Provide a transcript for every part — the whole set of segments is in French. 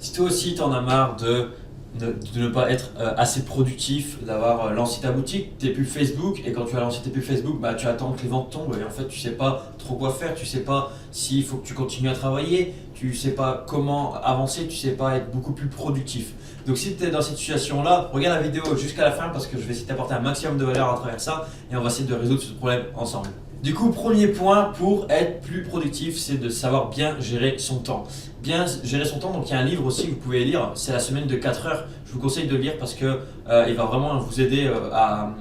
Si toi aussi t'en as marre de ne pas être assez productif, d'avoir lancé ta boutique, tes pubs Facebook, et quand tu as lancé tes pubs Facebook, bah, tu attends que les ventes tombent et en fait tu sais pas trop quoi faire, tu sais pas s'il faut que tu continues à travailler, tu sais pas comment avancer, tu sais pas être beaucoup plus productif. Donc si tu es dans cette situation là, regarde la vidéo jusqu'à la fin parce que je vais essayer de t'apporter un maximum de valeur à travers ça et on va essayer de résoudre ce problème ensemble. Du coup, premier point pour être plus productif, c'est de savoir bien gérer son temps. Bien gérer son temps, donc il y a un livre aussi que vous pouvez lire, c'est La semaine de 4 heures. Je vous conseille de le lire parce que il va vraiment vous aider à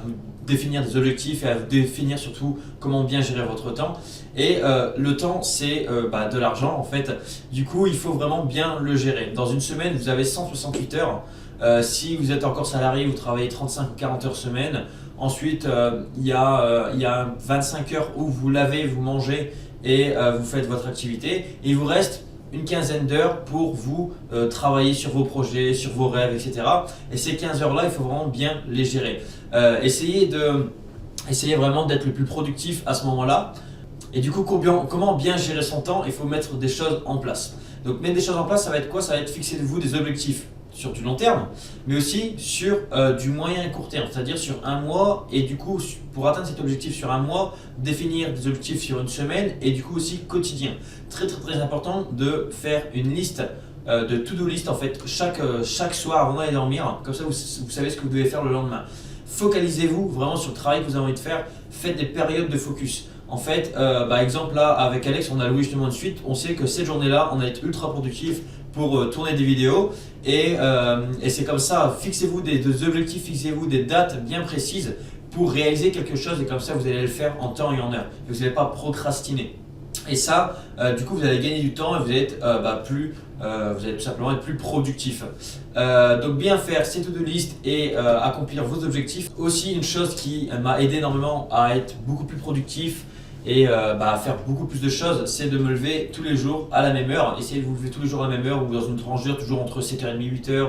vous définir des objectifs et à vous définir surtout comment bien gérer votre temps. Et le temps, c'est de l'argent en fait. Du coup, il faut vraiment bien le gérer. Dans une semaine, vous avez 168 heures. Si vous êtes encore salarié, vous travaillez 35 ou 40 heures semaine. Ensuite, il y a 25 heures où vous lavez, vous mangez et vous faites votre activité. Et il vous reste une quinzaine d'heures pour vous travailler sur vos projets, sur vos rêves, etc. Et ces 15 heures-là, il faut vraiment bien les gérer. Essayez vraiment d'être le plus productif à ce moment-là. Et du coup, comment bien gérer son temps? Il faut mettre des choses en place. Donc mettre des choses en place, ça va être quoi? Ça va être fixer vous des objectifs sur du long terme, mais aussi sur du moyen et court terme, c'est-à-dire sur un mois, et du coup pour atteindre cet objectif sur un mois, définir des objectifs sur une semaine, et du coup aussi quotidien. Très très très important de faire une liste de to-do list en fait chaque soir avant d'aller dormir, comme ça vous savez ce que vous devez faire le lendemain. Focalisez-vous vraiment sur le travail que vous avez envie de faire, faites des périodes de focus. En fait, par exemple là avec Alex on a loué justement une suite, on sait que cette journée-là on va être ultra productif pour tourner des vidéos et c'est comme ça, fixez-vous des objectifs, fixez-vous des dates bien précises pour réaliser quelque chose et comme ça vous allez le faire en temps et en heure et vous n'allez pas procrastiner. Et ça, du coup, vous allez gagner du temps et vous allez être vous allez tout simplement être plus productif. Donc bien faire ces to-do list et accomplir vos objectifs. Aussi une chose qui m'a aidé énormément à être beaucoup plus productif et à faire beaucoup plus de choses, c'est de me lever tous les jours à la même heure. Essayez de vous lever tous les jours à la même heure ou dans une tranche d'heure, toujours entre 7h30 et 8h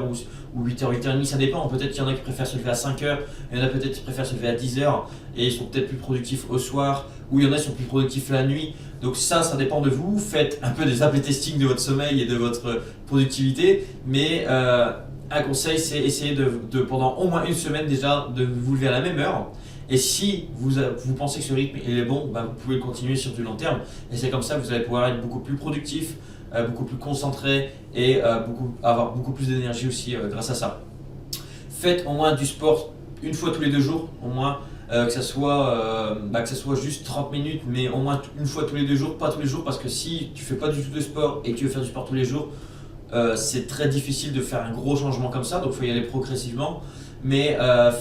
ou 8h, 8h30, ça dépend. Peut-être qu'il y en a qui préfèrent se lever à 5h, il y en a peut-être qui préfèrent se lever à 10h et ils sont peut-être plus productifs au soir, ou il y en a qui sont plus productifs la nuit. Donc ça dépend de vous. Faites un peu des A/B testing de votre sommeil et de votre productivité, mais un conseil, c'est essayer de pendant au moins une semaine déjà de vous lever à la même heure. Et si vous pensez que ce rythme est bon, vous pouvez continuer sur du long terme. Et c'est comme ça que vous allez pouvoir être beaucoup plus productif, beaucoup plus concentré et avoir beaucoup plus d'énergie aussi grâce à ça. Faites au moins du sport une fois tous les 2 jours, au moins. Que ça soit juste 30 minutes, mais au moins une fois tous les 2 jours, pas tous les jours, parce que si tu fais pas du tout de sport et que tu veux faire du sport tous les jours, c'est très difficile de faire un gros changement comme ça, donc il faut y aller progressivement. Mais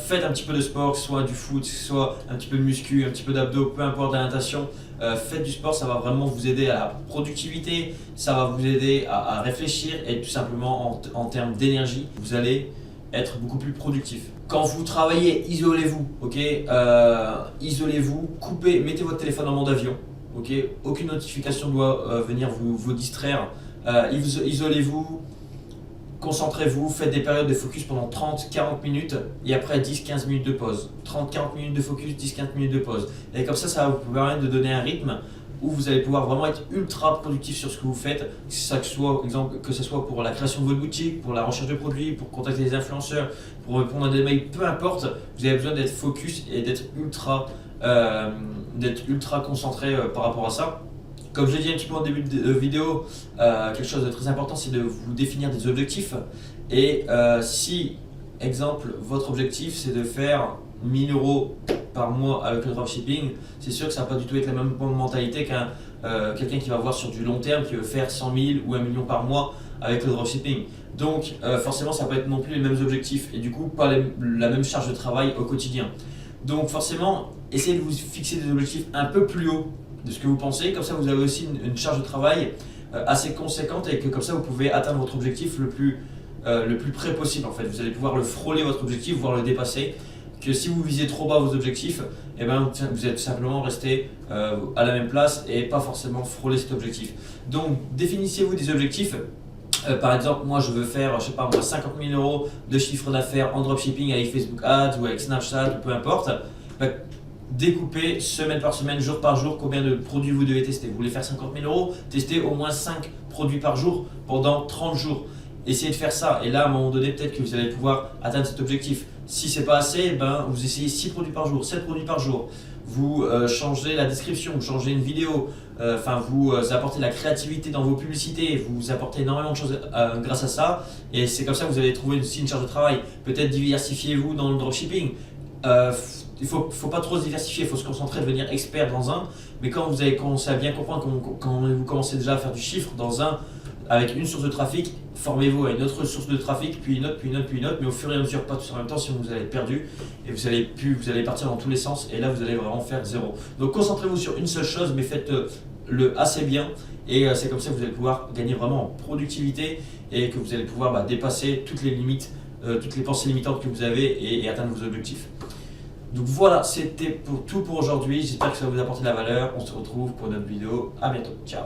faites un petit peu de sport, que ce soit du foot, que ce soit un petit peu de muscu, un petit peu d'abdos, peu importe, de la natation. Faites du sport, ça va vraiment vous aider à la productivité, ça va vous aider à réfléchir et tout simplement en termes d'énergie, vous allez être beaucoup plus productif. Quand vous travaillez, isolez-vous, ok? Isolez-vous, coupez, mettez votre téléphone en mode avion, ok? Aucune notification doit venir vous distraire. Isolez-vous, concentrez-vous, faites des périodes de focus pendant 30-40 minutes et après 10-15 minutes de pause. 30-40 minutes de focus, 10-15 minutes de pause. Et comme ça va vous permettre de donner un rythme où vous allez pouvoir vraiment être ultra productif sur ce que vous faites, que ce soit pour la création de votre boutique, pour la recherche de produits, pour contacter des influenceurs, pour répondre à des mails, peu importe, vous avez besoin d'être focus et d'être ultra concentré par rapport à ça. Comme je l'ai dit un petit peu en début de vidéo, quelque chose de très important, c'est de vous définir des objectifs. Et si, exemple, votre objectif c'est de faire 1000 € par mois avec le dropshipping, c'est sûr que ça va pas du tout être la même mentalité qu'un quelqu'un qui va voir sur du long terme, qui veut faire 100 000 ou 1 million par mois avec le dropshipping. Donc forcément ça va pas être non plus les mêmes objectifs et du coup pas la même charge de travail au quotidien. Donc forcément essayez de vous fixer des objectifs un peu plus hauts de ce que vous pensez, comme ça vous avez aussi une charge de travail assez conséquente et que comme ça vous pouvez atteindre votre objectif le plus près possible en fait. Vous allez pouvoir le frôler votre objectif, voire le dépasser. Que si vous visez trop bas vos objectifs, vous êtes simplement resté à la même place et pas forcément frôler cet objectif. Donc définissez-vous des objectifs. Par exemple, moi je veux faire, 50 000 € de chiffre d'affaires en dropshipping avec Facebook Ads ou avec Snapchat ou peu importe. découpez semaine par semaine, jour par jour, combien de produits vous devez tester. Vous voulez faire 50 000 euros, testez au moins 5 produits par jour pendant 30 jours. Essayez de faire ça et là à un moment donné peut-être que vous allez pouvoir atteindre cet objectif. Si c'est pas assez, ben, vous essayez 6 produits par jour, 7 produits par jour. Vous changez la description, vous changez une vidéo, vous apportez de la créativité dans vos publicités, vous apportez énormément de choses grâce à ça et c'est comme ça que vous allez trouver aussi une charge de travail. Peut-être diversifiez-vous dans le dropshipping. Il faut pas trop se diversifier, il faut se concentrer, devenir expert dans un, mais quand vous avez commencé à bien comprendre, quand vous commencez déjà à faire du chiffre dans un, avec une source de trafic, formez-vous à une autre source de trafic, puis une autre, puis une autre, puis une autre, mais au fur et à mesure, pas tous en même temps, sinon vous allez être perdu et vous allez partir dans tous les sens et là vous allez vraiment faire zéro. Donc concentrez-vous sur une seule chose, mais faites-le assez bien et c'est comme ça que vous allez pouvoir gagner vraiment en productivité et que vous allez pouvoir dépasser toutes les limites, toutes les pensées limitantes que vous avez et atteindre vos objectifs. Donc voilà, c'était tout pour aujourd'hui. J'espère que ça va vous apporter de la valeur. On se retrouve pour une autre vidéo. À bientôt. Ciao.